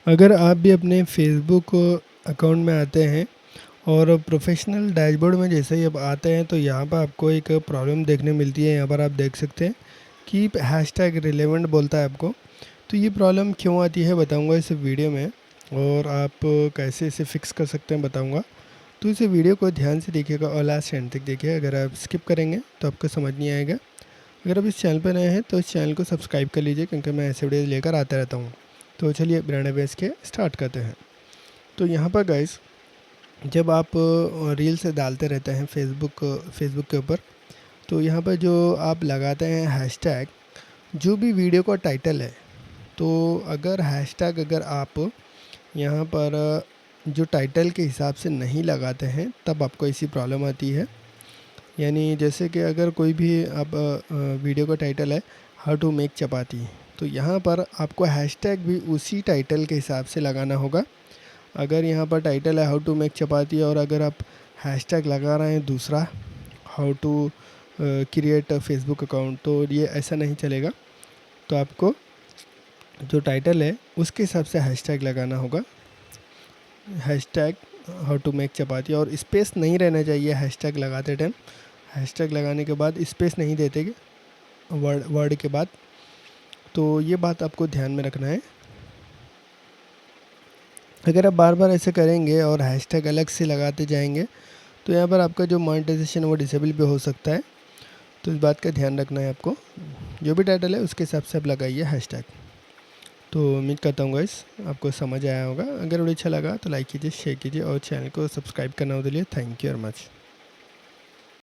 अगर आप भी अपने फेसबुक अकाउंट में आते हैं और प्रोफेशनल डैशबोर्ड में जैसे ही आप आते हैं तो यहाँ पर आपको एक प्रॉब्लम देखने मिलती है। यहाँ पर आप देख सकते हैं कि हैशटैग रिलेवेंट बोलता है आपको। तो ये प्रॉब्लम क्यों आती है बताऊंगा इस वीडियो में, और आप कैसे इसे फिक्स कर सकते हैं बताऊंगा। तो इस वीडियो को ध्यान से देखिएगा और लास्ट एंड तक देखिए। अगर आप स्किप करेंगे तो आपको समझ नहीं आएगा। अगर आप इस चैनल पर नए हैं तो इस चैनल को सब्सक्राइब कर लीजिए, क्योंकि मैं ऐसे वीडियो लेकर आता रहता हूँ। तो चलिए बिना बेस के स्टार्ट करते हैं। तो यहाँ पर गाइस, जब आप रील्स डालते रहते हैं फेसबुक के ऊपर, तो यहाँ पर जो आप लगाते हैं हैशटैग, जो भी वीडियो का टाइटल है, तो अगर हैशटैग अगर आप यहाँ पर जो टाइटल के हिसाब से नहीं लगाते हैं तब आपको ऐसी प्रॉब्लम आती है। यानी जैसे कि अगर कोई भी आप वीडियो का टाइटल है हाउ टू मेक चपाती, तो यहाँ पर आपको हैशटैग भी उसी टाइटल के हिसाब से लगाना होगा। अगर यहाँ पर टाइटल है हाउ टू मेक चपाती और अगर आप हैशटैग लगा रहे हैं दूसरा how to create Facebook account, तो ये ऐसा नहीं चलेगा। तो आपको जो टाइटल है उसके हिसाब से हैशटैग लगाना होगा। हैशटैग हाउ टू मेक चपाती, और स्पेस नहीं रहना चाहिए हैशटैग लगाते टाइम। हैशटैग लगाने के बाद स्पेस नहीं देते वर्ड के बाद। तो ये बात आपको ध्यान में रखना है। अगर आप बार बार ऐसे करेंगे और हैशटैग अलग से लगाते जाएंगे तो यहाँ पर आपका जो मोनेटाइजेशन वो डिसेबल भी हो सकता है। तो इस बात का ध्यान रखना है आपको। जो भी टाइटल है उसके हिसाब से आप लगाइए हैशटैग। तो उम्मीद करता हूँ गाइस आपको समझ आया होगा। अगर वीडियो अच्छा लगा तो लाइक कीजिए, शेयर कीजिए और चैनल को सब्सक्राइब करना हो तो लिए। Thank you very much.